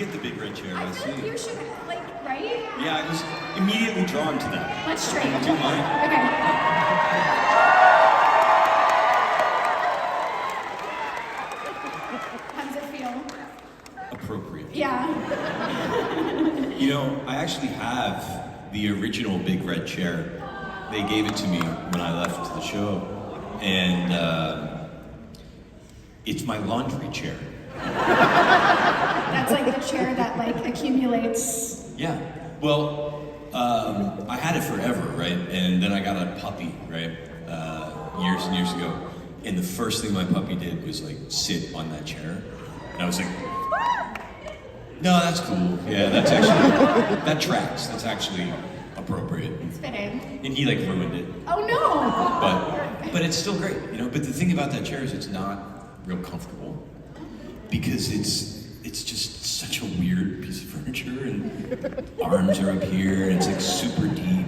get the big red chair, I I feel like see. you should, like, right? Yeah, I was immediately drawn to that. Let's trade. Do you mind? Okay. How does it feel? Appropriate. Yeah. You know, I actually have the original big red chair. They gave it to me when I left the show. And it's my laundry chair. That's like the chair that like accumulates. Yeah. Well, I had it forever, right? And then I got a puppy, right? Years and years ago. And the first thing my puppy did was like sit on that chair. And I was like, no, that's cool. Yeah, that's actually, that tracks. That's actually appropriate. It's fitting. And he like ruined it. Oh no! But it's still great, you know? But the thing about that chair is it's not real comfortable because it's just such a weird piece of furniture and arms are up here and it's like super deep.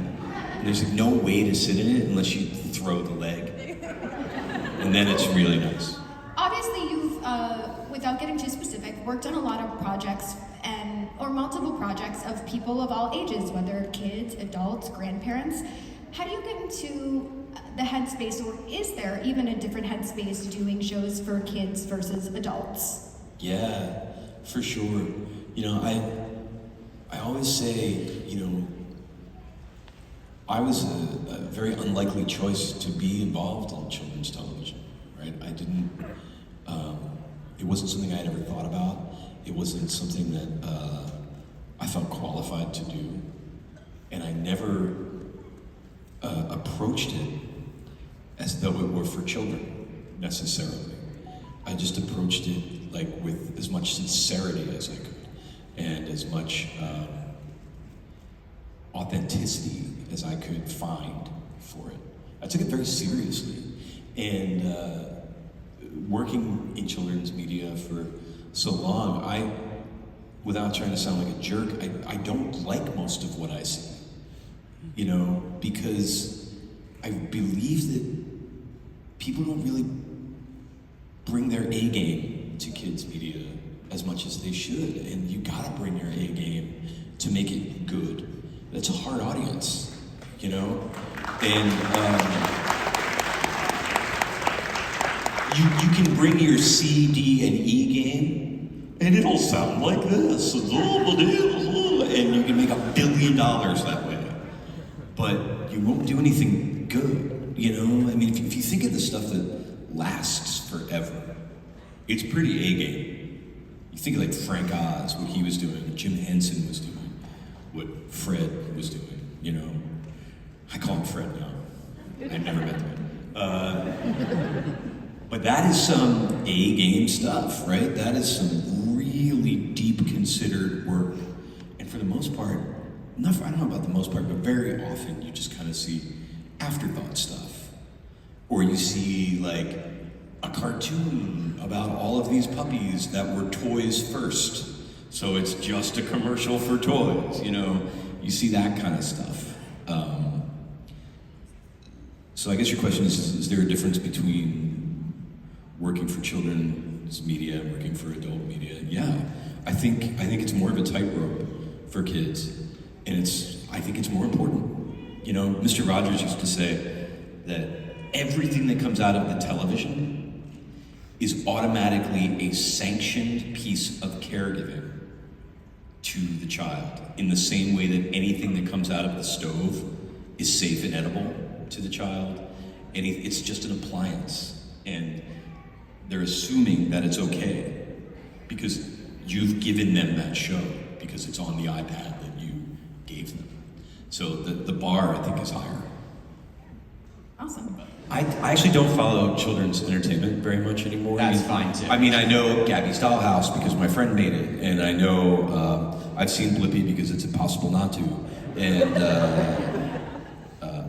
And there's like no way to sit in it unless you throw the leg. And then it's really nice. Obviously, you've, without getting too specific, worked on a lot of projects or multiple projects of people of all ages, whether kids, adults, grandparents. How do you get into the headspace, or is there even a different headspace doing shows for kids versus adults? Yeah, for sure. You know, I always say, you know, I was a very unlikely choice to be involved in children's television, right? I didn't, it wasn't something I had ever thought about. It wasn't something that I felt qualified to do. And I never approached it as though it were for children, necessarily. I just approached it like with as much sincerity as I could and as much authenticity as I could find for it. I took it very seriously. And working in children's media for so long, without trying to sound like a jerk, I don't like most of what I see. You know, because I believe that people don't really bring their A game to kids media as much as they should, and you gotta bring your A game to make it good. That's a hard audience, you know? And you can bring your C, D, and E game, and it'll sound like this, and you can make $1 billion that way. But you won't do anything good, you know? I mean, if you think of the stuff that lasts forever, it's pretty A game. You think of like Frank Oz, what he was doing, what Jim Henson was doing, what Fred was doing, you know? I call him Fred now. I've never met him. But that is some A game stuff, right? That is some really deep considered work. And for the most part, I don't know about the most part, but very often you just kind of see afterthought stuff. Or you see like a cartoon about all of these puppies that were toys first. So it's just a commercial for toys, you know? You see that kind of stuff. So I guess your question is there a difference between working for children's media and working for adult media? Yeah, I think it's more of a tightrope for kids, and I think it's more important. You know, Mr. Rogers used to say that everything that comes out of the television is automatically a sanctioned piece of caregiving to the child, in the same way that anything that comes out of the stove is safe and edible to the child, and it's just an appliance, and they're assuming that it's okay because you've given them that show, because it's on the iPad that you gave them. So the bar, I think, is higher. Awesome. I actually don't follow children's entertainment very much anymore. That's fine too. I mean, I know Gabby's Dollhouse because my friend made it, and I know I've seen Blippi because it's impossible not to, and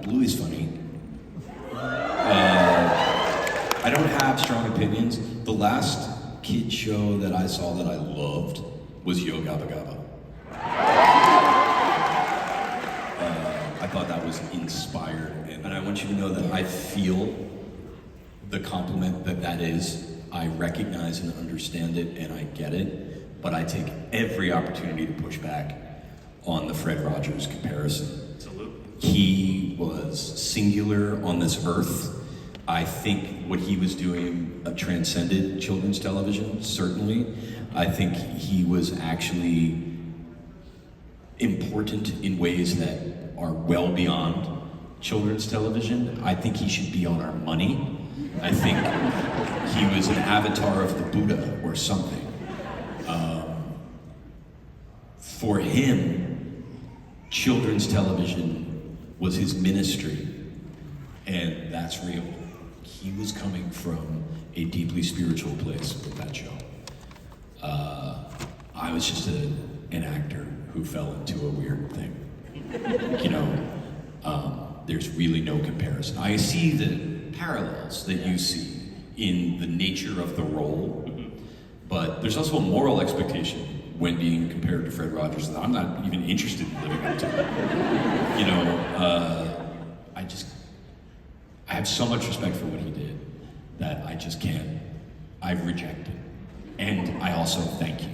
Bluey's funny. I don't have strong opinions. The last kid show that I saw that I loved was Yo Gabba Gabba. I thought that was inspired, and I want you to know that I feel the compliment that is. I recognize and understand it, and I get it, but I take every opportunity to push back on the Fred Rogers comparison. Absolutely. He was singular on this earth. I think what he was doing transcended children's television, certainly. I think he was actually important in ways that are well beyond children's television. I think he should be on our money. I think he was an avatar of the Buddha or something. For him, children's television was his ministry, and that's real. He was coming from a deeply spiritual place with that show. I was just an actor who fell into a weird thing. You know, there's really no comparison. I see the parallels that you see in the nature of the role, but there's also a moral expectation when being compared to Fred Rogers that I'm not even interested in living up to. You know, I have so much respect for what he did that I just can't. I've rejected. And I also thank you.